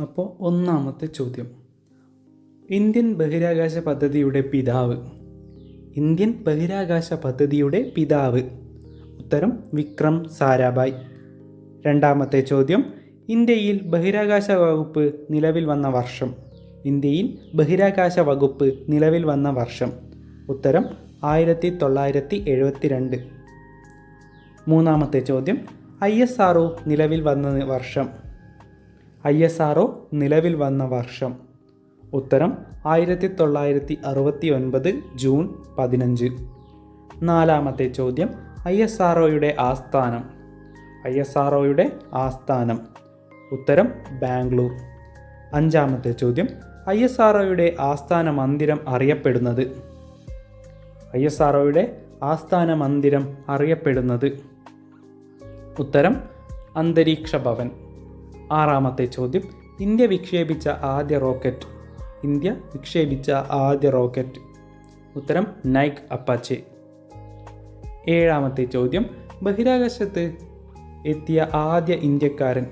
അപ്പോൾ ഒന്നാമത്തെ ചോദ്യം, ഇന്ത്യൻ ബഹിരാകാശ പദ്ധതിയുടെ പിതാവ്. ഇന്ത്യൻ ബഹിരാകാശ പദ്ധതിയുടെ പിതാവ്. ഉത്തരം വിക്രം സാരാഭായ്. രണ്ടാമത്തെ ചോദ്യം, ഇന്ത്യയിൽ ബഹിരാകാശ വകുപ്പ് നിലവിൽ വന്ന വർഷം. ഇന്ത്യയിൽ ബഹിരാകാശ വകുപ്പ് നിലവിൽ വന്ന വർഷം. ഉത്തരം 1972. മൂന്നാമത്തെ ചോദ്യം, ISRO നിലവിൽ വന്ന വർഷം. ISRO നിലവിൽ വന്ന വർഷം. ഉത്തരം 1969 ജൂൺ 15. നാലാമത്തെ ചോദ്യം, ISROയുടെ ആസ്ഥാനം. ISROയുടെ ആസ്ഥാനം. ഉത്തരം ബാംഗ്ലൂർ. അഞ്ചാമത്തെ ചോദ്യം, ISROയുടെ ആസ്ഥാന മന്ദിരം അറിയപ്പെടുന്നത്. ISROയുടെ ആസ്ഥാന മന്ദിരം അറിയപ്പെടുന്നത്. ഉത്തരം അന്തരീക്ഷ ഭവൻ. ആറാമത്തെ ചോദ്യം, ഇന്ത്യ വിക്ഷേപിച്ച ആദ്യ റോക്കറ്റ്. ഇന്ത്യ വിക്ഷേപിച്ച ആദ്യ റോക്കറ്റ്. ഉത്തരം നൈക് അപ്പാച്ചെ. ഏഴാമത്തെ ചോദ്യം, ബഹിരാകാശത്ത് എത്തിയ ആദ്യ ഇന്ത്യക്കാരൻ.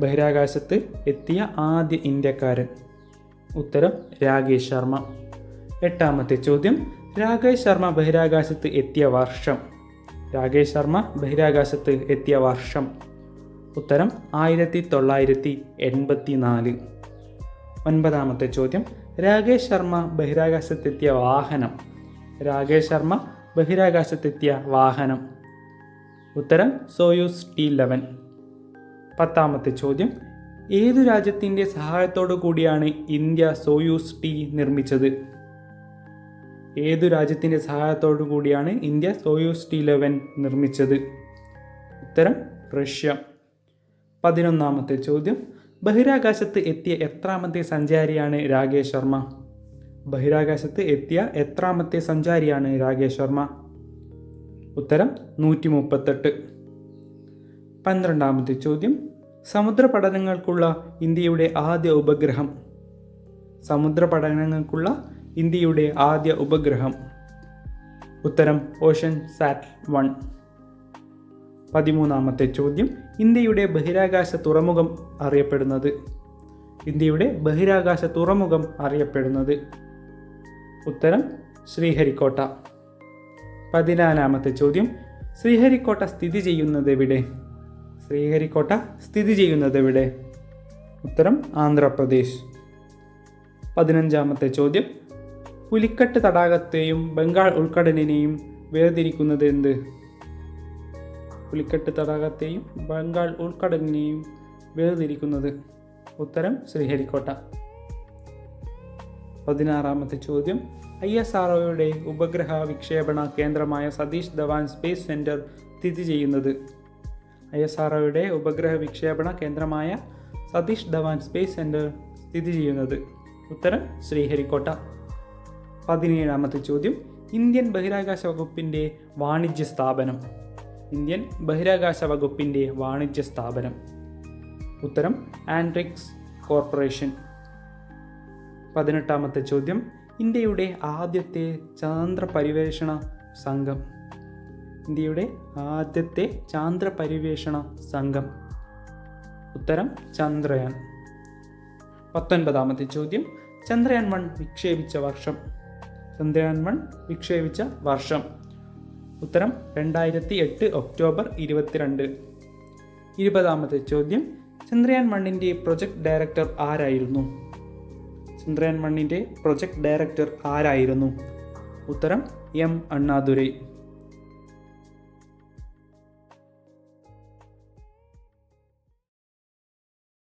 ബഹിരാകാശത്ത് എത്തിയ ആദ്യ ഇന്ത്യക്കാരൻ. ഉത്തരം രാകേഷ് ശർമ്മ. എട്ടാമത്തെ ചോദ്യം, രാകേഷ് ശർമ്മ ബഹിരാകാശത്ത് എത്തിയ വർഷം. രാകേഷ് ശർമ്മ ബഹിരാകാശത്ത് എത്തിയ വർഷം. ഉത്തരം 1984. ഒൻപതാമത്തെ ചോദ്യം, രാകേഷ് ശർമ്മ ബഹിരാകാശത്തെത്തിയ വാഹനം. രാകേഷ് ശർമ്മ ബഹിരാകാശത്തെത്തിയ വാഹനം. ഉത്തരം സോയൂസ് T-11. പത്താമത്തെ ചോദ്യം, ഏതു രാജ്യത്തിൻ്റെ സഹായത്തോടു കൂടിയാണ് ഇന്ത്യ സോയൂസ് T നിർമ്മിച്ചത്? ഏതു രാജ്യത്തിൻ്റെ സഹായത്തോടു കൂടിയാണ് ഇന്ത്യ സോയൂസ് T-11 നിർമ്മിച്ചത്? ഉത്തരം റഷ്യ. 11ാമത്തെ ചോദ്യം, ബഹിരാകാശത്ത് എത്തിയ എത്രാമത്തെ സഞ്ചാരിയാണ് രാകേഷ് ശർമ്മ? ബഹിരാകാശത്ത് എത്തിയ എത്രാമത്തെ സഞ്ചാരിയാണ് രാകേഷ് ശർമ്മ? ഉത്തരം 138. 12ാമത്തെ ചോദ്യം, സമുദ്ര പഠനങ്ങൾക്കുള്ള ഇന്ത്യയുടെ ആദ്യ ഉപഗ്രഹം. സമുദ്ര പഠനങ്ങൾക്കുള്ള ഇന്ത്യയുടെ ആദ്യ ഉപഗ്രഹം. ഉത്തരം ഓഷൻ സാറ്റ് 1. 13ാമത്തെ ചോദ്യം, ഇന്ത്യയുടെ ബഹിരാകാശ തുറമുഖം അറിയപ്പെടുന്നത്. ഇന്ത്യയുടെ ബഹിരാകാശ തുറമുഖം അറിയപ്പെടുന്നത്. ഉത്തരം ശ്രീഹരിക്കോട്ട. 14ാമത്തെ ചോദ്യം, ശ്രീഹരിക്കോട്ട സ്ഥിതി ചെയ്യുന്നത് എവിടെ? ശ്രീഹരിക്കോട്ട സ്ഥിതി ചെയ്യുന്നത് എവിടെ? ഉത്തരം ആന്ധ്രാപ്രദേശ്. 15ാമത്തെ ചോദ്യം, പുലിക്കട്ട് തടാകത്തെയും ബംഗാൾ ഉൾക്കടലിനെയും വേർതിരിക്കുന്നത് എന്ത്? പുലിക്കട്ട് തടാകത്തെയും ബംഗാൾ ഉൾക്കടലിനെയും വേർതിരിക്കുന്നത്. ഉത്തരം ശ്രീഹരിക്കോട്ട. 16ാമത്തെ ചോദ്യം, ISROയുടെ ഉപഗ്രഹ വിക്ഷേപണ കേന്ദ്രമായ സതീഷ് ധവാൻ സ്പേസ് സെൻറ്റർ സ്ഥിതി ചെയ്യുന്നത്. ISROയുടെ ഉപഗ്രഹ വിക്ഷേപണ കേന്ദ്രമായ സതീഷ് ധവാൻ സ്പേസ് സെൻറ്റർ സ്ഥിതി ചെയ്യുന്നത്. ഉത്തരം ശ്രീഹരിക്കോട്ട. 17ാമത്തെ ചോദ്യം, ഇന്ത്യൻ ബഹിരാകാശ വകുപ്പിൻ്റെ വാണിജ്യ സ്ഥാപനം. ഇന്ത്യൻ ബഹിരാകാശ വകുപ്പിൻ്റെ വാണിജ്യ സ്ഥാപനം. ഉത്തരം ആൻഡ്രിക്സ് കോർപ്പറേഷൻ. 18ാമത്തെ ചോദ്യം, ഇന്ത്യയുടെ ആദ്യത്തെ ചാന്ദ്ര പര്യവേഷണ സംഘം. ഇന്ത്യയുടെ ആദ്യത്തെ ചാന്ദ്ര പര്യവേഷണ സംഘം. ഉത്തരം ചന്ദ്രയാൻ. 19ാമത്തെ ചോദ്യം, ചന്ദ്രയാൻ 1 വിക്ഷേപിച്ച വർഷം. ചന്ദ്രയാൻ 1 വിക്ഷേപിച്ച വർഷം. ഉത്തരം 2008 ഒക്ടോബർ 22. 20ാമത്തെ ചോദ്യം, ചന്ദ്രയാൻ 1ൻ്റെ പ്രൊജക്ട് ഡയറക്ടർ ആരായിരുന്നു? ചന്ദ്രയാൻ 1ൻ്റെ പ്രൊജക്ട് ഡയറക്ടർ ആരായിരുന്നു? ഉത്തരം M. അണ്ണാദുരൈ.